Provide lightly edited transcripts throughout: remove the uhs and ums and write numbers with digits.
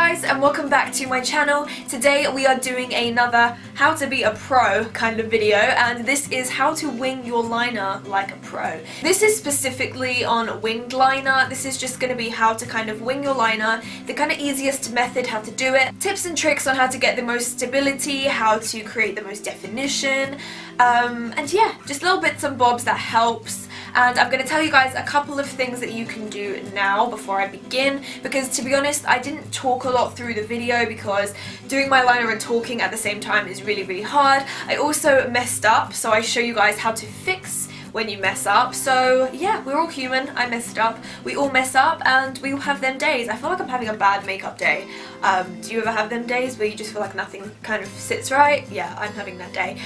guys, and welcome back to my channel. Today we are doing another how to be a pro kind of video, and this is how to wing your liner like a pro. This is specifically on winged liner. This is just going to be how to kind of wing your liner, the kind of easiest method how to do it, tips and tricks on how to get the most stability, how to create the most definition, and yeah, just little bits and bobs that helps. And I'm going to tell you guys a couple of things that you can do now before I begin, because to be honest I didn't talk a lot through the video because doing my liner and talking at the same time is really hard. I also messed up, so I show you guys how to fix when you mess up. So yeah, we're all human. I messed up, we all mess up, and we all have them days. I feel like I'm having a bad makeup day. Do you ever have them days where you just feel like nothing kind of sits right? Yeah, I'm having that day.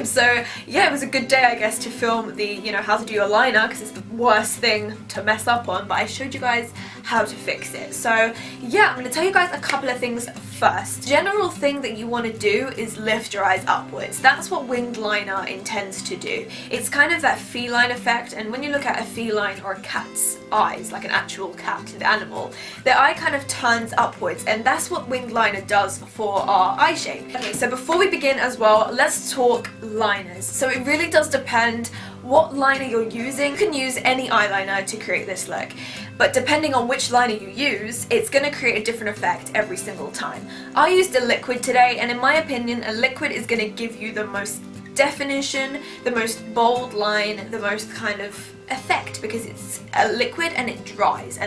So yeah, it was a good day I guess to film the, you know, how to do your liner, because it's the worst thing to mess up on, but I showed you guys how to fix it. So yeah, I'm going to tell you guys a couple of things first. General thing that you want to do is lift your eyes upwards. That's what winged liner intends to do. It's kind of that feline effect, and when you look at a feline or a cat's eyes, like an actual cat, the animal, their eye kind of turns upwards, and that's what winged liner does for our eye shape. Okay, so before we begin as well, let's talk liners. So it really does depend what liner you're using. You can use any eyeliner to create this look, but depending on which liner you use, it's going to create a different effect every single time. I used a liquid today, and in my opinion a liquid is going to give you the most definition, the most bold line, the most kind of effect, because it's a liquid and it dries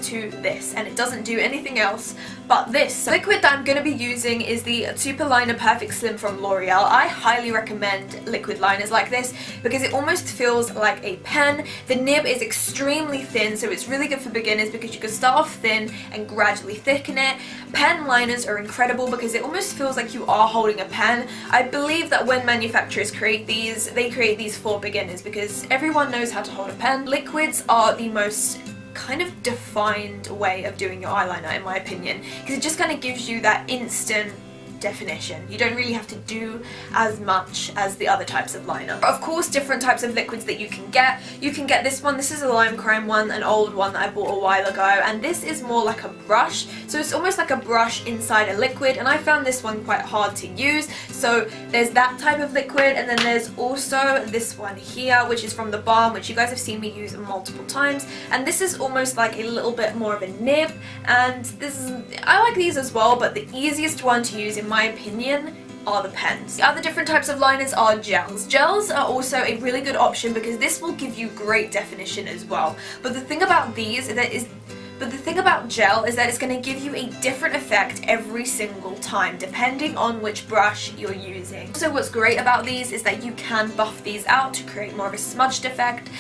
to this, and it doesn't do anything else but this. The liquid that I'm going to be using is the Super Liner Perfect Slim from L'Oreal. I highly recommend liquid liners like this because it almost feels like a pen. The nib is extremely thin, so it's really good for beginners because you can start off thin and gradually thicken it. Pen liners are incredible because it almost feels like you are holding a pen. I believe that when manufacturers create these, they create these for beginners because everyone knows how to hold a pen. Liquids are the most kind of defined way of doing your eyeliner in my opinion, because it just kind of gives you that instant definition. You don't really have to do as much as the other types of liner. Of course, different types of liquids that you can get. You can get this one. This is a lime crime one, an old one that I bought a while ago, and this is more like a brush. So it's almost like a brush inside a liquid, and I found this one quite hard to use. So there's that type of liquid, and then there's also this one here, which is from the Balm, which you guys have seen me use multiple times, and this is almost like a little bit more of a nib, and this is, I like these as well, but the easiest one to use in my opinion are the pens. The other different types of liners are gels. Gels are also a really good option because this will give you great definition as well. But the thing about gel is that it's going to give you a different effect every single time depending on which brush you're using. So what's great about these is that you can buff these out to create more of a smudged effect.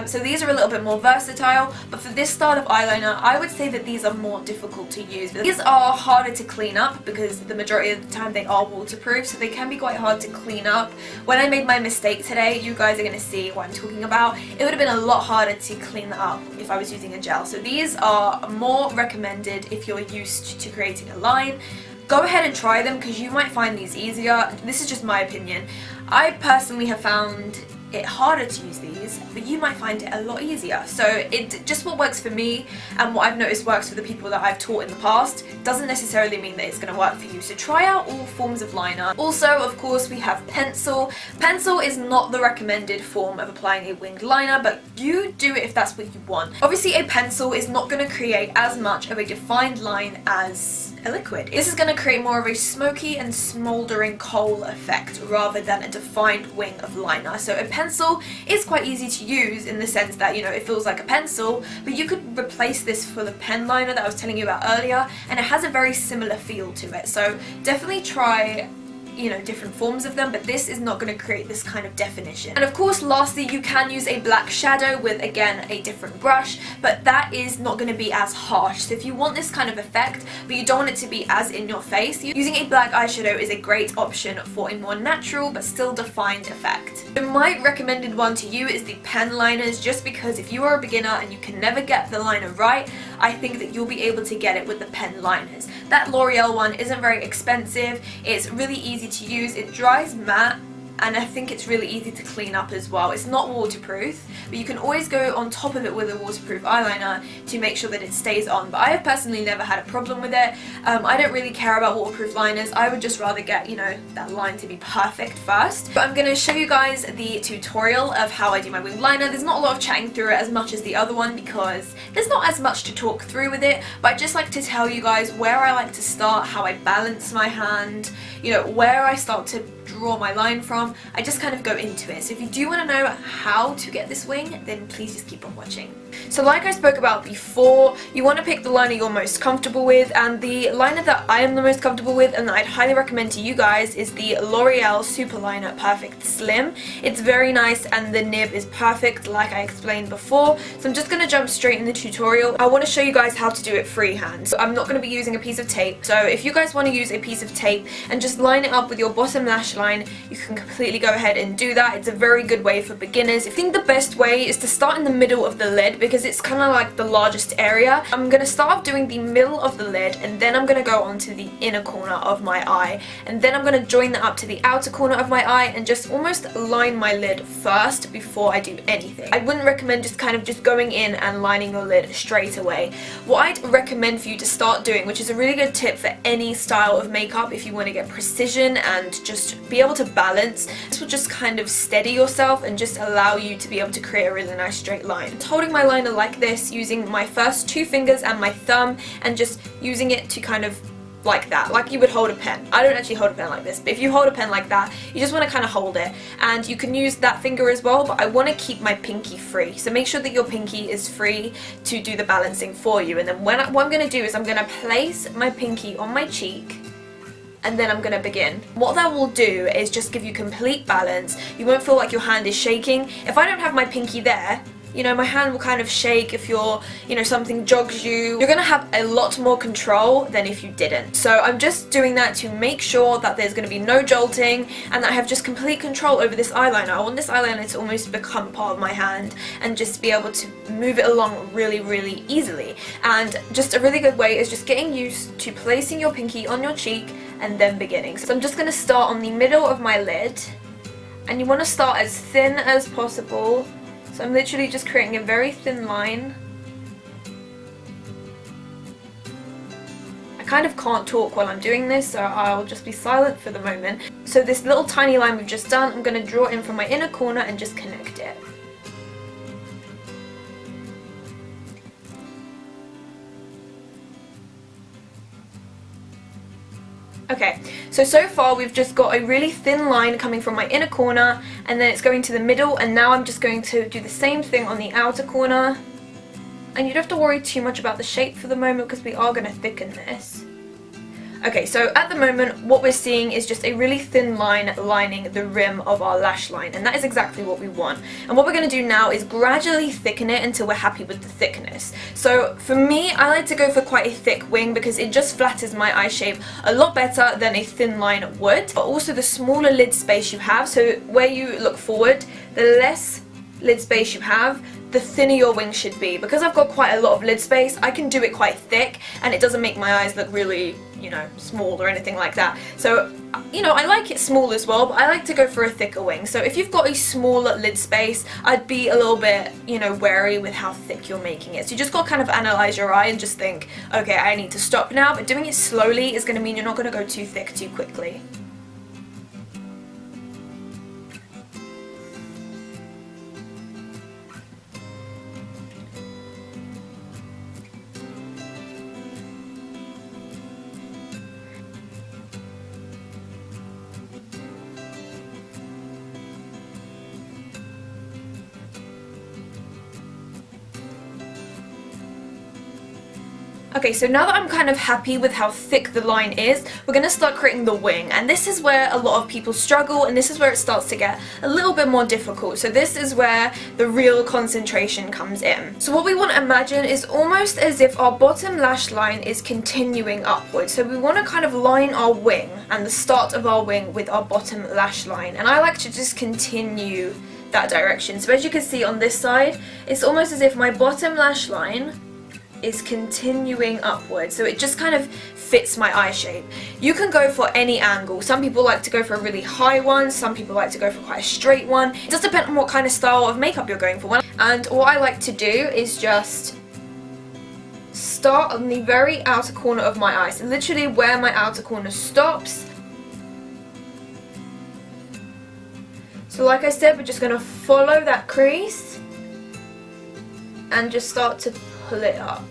So these are a little bit more versatile, but for this style of eyeliner I would say that these are more difficult to use. These are harder to clean up because the majority of the time they are waterproof, so they can be quite hard to clean up. When I made my mistake today, you guys are going to see what I'm talking about. It would have been a lot harder to clean that up if I was using a gel. So these are more recommended if you're used to creating a line. Go ahead and try them because you might find these easier. This is just my opinion. I personally have found it harder to use these, but you might find it a lot easier. So it just what works for me and what I've noticed works for the people that I've taught in the past doesn't necessarily mean that it's going to work for you. So try out all forms of liner. Also, of course, we have pencil. Pencil is not the recommended form of applying a winged liner, but you do it if that's what you want. Obviously, a pencil is not going to create as much of a defined line as a liquid. This is going to create more of a smoky and smouldering coal effect rather than a defined wing of liner. So a pencil is quite easy to use in the sense that, you know, it feels like a pencil, but you could replace this for the pen liner that I was telling you about earlier, and it has a very similar feel to it. So definitely try, you know, different forms of them, but this is not going to create this kind of definition. And of course, lastly, you can use a black shadow with, again, a different brush, but that is not going to be as harsh. So if you want this kind of effect, but you don't want it to be as in your face, using a black eyeshadow is a great option for a more natural but still defined effect. So my recommended one to you is the pen liners, just because if you are a beginner and you can never get the liner right, I think that you'll be able to get it with the pen liners. That L'Oreal one isn't very expensive, it's really easy to use, it dries matte, and I think it's really easy to clean up as well. It's not waterproof, but you can always go on top of it with a waterproof eyeliner to make sure that it stays on. But I have personally never had a problem with it. I don't really care about waterproof liners. I would just rather get, you know, that line to be perfect first. But I'm going to show you guys the tutorial of how I do my winged liner. There's not a lot of chatting through it as much as the other one because there's not as much to talk through with it, but I just like to tell you guys where I like to start, how I balance my hand, you know, where I start to draw my line from. I just kind of go into it. So if you do want to know how to get this wing, then please just keep on watching. So like I spoke about before, you want to pick the liner you're most comfortable with, and the liner that I am the most comfortable with and that I'd highly recommend to you guys is the L'Oreal Super Liner Perfect Slim. It's very nice and the nib is perfect like I explained before. So I'm just going to jump straight in the tutorial. I want to show you guys how to do it freehand. So I'm not going to be using a piece of tape. So if you guys want to use a piece of tape and just line it up with your bottom lash line, you can completely go ahead and do that. It's a very good way for beginners. I think the best way is to start in the middle of the lid because it's kind of like the largest area. I'm going to start off doing the middle of the lid, and then I'm going to go on to the inner corner of my eye, and then I'm going to join that up to the outer corner of my eye and just almost line my lid first before I do anything. I wouldn't recommend just going in and lining your lid straight away. What I'd recommend for you to start doing, which is a really good tip for any style of makeup if you want to get precision and just be able to balance, this will just kind of steady yourself and just allow you to be able to create a really nice straight line. Holding my liner like this, using my first two fingers and my thumb, and just using it to kind of like that, like you would hold a pen. I don't actually hold a pen like this, but if you hold a pen like that, you just want to kind of hold it, and you can use that finger as well, but I want to keep my pinky free. So make sure that your pinky is free to do the balancing for you. And then what I'm going to do is I'm going to place my pinky on my cheek, and then I'm going to begin. What that will do is just give you complete balance. You won't feel like your hand is shaking. If I don't have my pinky there, you know, my hand will kind of shake if something jogs you. You're going to have a lot more control than if you didn't. So I'm just doing that to make sure that there's going to be no jolting and that I have just complete control over this eyeliner. I want this eyeliner to almost become part of my hand and just be able to move it along really, really easily. And just a really good way is just getting used to placing your pinky on your cheek and then beginning. So I'm just going to start on the middle of my lid, and you want to start as thin as possible. So I'm literally just creating a very thin line. I kind of can't talk while I'm doing this, so I'll just be silent for the moment. So this little tiny line we've just done, I'm going to draw in from my inner corner and just connect it. Okay, so far we've just got a really thin line coming from my inner corner, and then it's going to the middle, and now I'm just going to do the same thing on the outer corner. And you don't have to worry too much about the shape for the moment because we are going to thicken this. Okay, so at the moment what we're seeing is just a really thin line lining the rim of our lash line, and that is exactly what we want. And what we're going to do now is gradually thicken it until we're happy with the thickness. So for me, I like to go for quite a thick wing because it just flatters my eye shape a lot better than a thin line would. But also the smaller lid space you have, so where you look forward, the less lid space you have, the thinner your wing should be. Because I've got quite a lot of lid space, I can do it quite thick and it doesn't make my eyes look really, small or anything like that. So, I like it small as well, but I like to go for a thicker wing. So if you've got a smaller lid space, I'd be a little bit, wary with how thick you're making it. So you just got to kind of analyze your eye and just think, okay, I need to stop now, but doing it slowly is going to mean you're not going to go too thick too quickly. Okay, so now that I'm kind of happy with how thick the line is, we're going to start creating the wing. And this is where a lot of people struggle, and this is where it starts to get a little bit more difficult. So this is where the real concentration comes in. So what we want to imagine is almost as if our bottom lash line is continuing upwards. So we want to kind of line our wing and the start of our wing with our bottom lash line. And I like to just continue that direction. So as you can see on this side, it's almost as if my bottom lash line is continuing upwards. So it just kind of fits my eye shape. You can go for any angle. Some people like to go for a really high one, some people like to go for quite a straight one. It does depend on what kind of style of makeup you're going for. And what I like to do is just start on the very outer corner of my eye, so literally where my outer corner stops. So like I said, we're just going to follow that crease and just start to pull it up.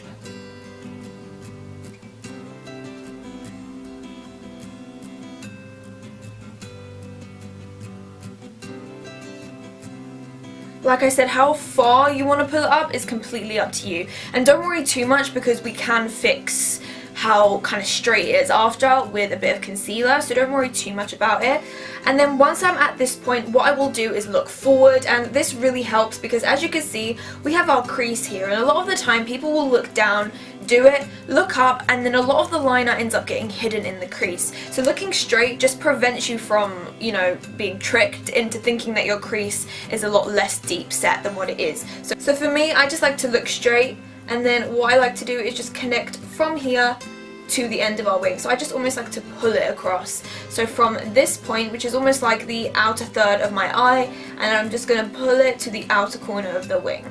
Like I said, how far you want to pull it up is completely up to you. And don't worry too much, because we can fix how kind of straight it is after with a bit of concealer, so don't worry too much about it. And then once I'm at this point, what I will do is look forward, and this really helps because as you can see, we have our crease here, and a lot of the time people will look down, do it, look up, and then a lot of the liner ends up getting hidden in the crease. So looking straight just prevents you from, you know, being tricked into thinking that your crease is a lot less deep set than what it is. So for me, I just like to look straight, and then what I like to do is just connect from here to the end of our wing. So I just almost like to pull it across. So from this point, which is almost like the outer third of my eye, and I'm just going to pull it to the outer corner of the wing.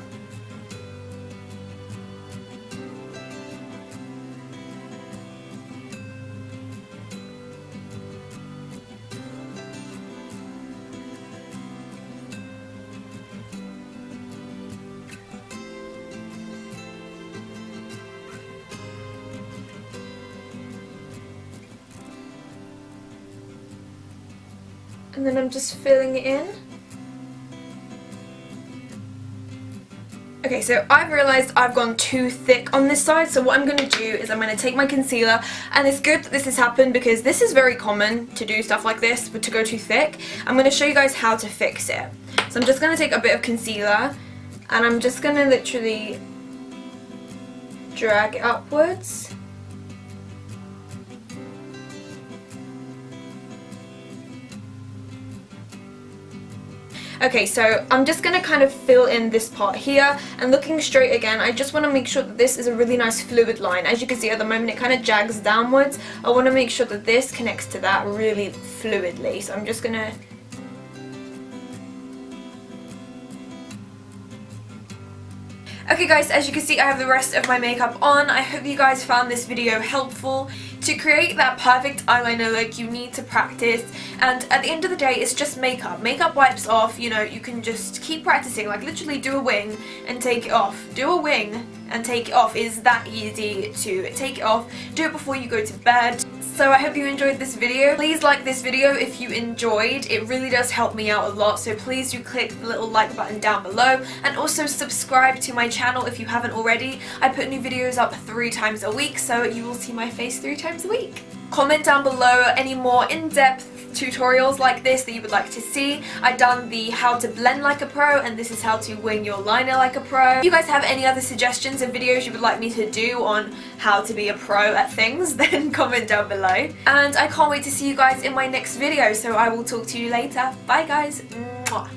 And then I'm just filling it in. Okay, so I've realised I've gone too thick on this side, so what I'm going to do is I'm going to take my concealer, and it's good that this has happened because this is very common to do stuff like this, but to go too thick. I'm going to show you guys how to fix it. So I'm just going to take a bit of concealer, and I'm just going to literally drag it upwards. Okay, so I'm just going to kind of fill in this part here, and looking straight again, I just want to make sure that this is a really nice fluid line. As you can see at the moment, it kind of jags downwards. I want to make sure that this connects to that really fluidly. So I'm just going to... Okay guys, as you can see, I have the rest of my makeup on. I hope you guys found this video helpful. To create that perfect eyeliner look, you need to practice, and at the end of the day, it's just makeup. Makeup wipes off, you know, you can just keep practicing, like literally do a wing and take it off. Do a wing and take it off. Is that easy to take it off. Do it before you go to bed. So I hope you enjoyed this video. Please like this video if you enjoyed. It really does help me out a lot, so please do click the little like button down below, and also subscribe to my channel if you haven't already. I put new videos up 3 times a week, so you will see my face 3 times a week. Comment down below any more in-depth tutorials like this that you would like to see. I've done the how to blend like a pro, and this is how to wing your liner like a pro. If you guys have any other suggestions of videos you would like me to do on how to be a pro at things, then comment down below. And I can't wait to see you guys in my next video, so I will talk to you later. Bye guys. Mwah.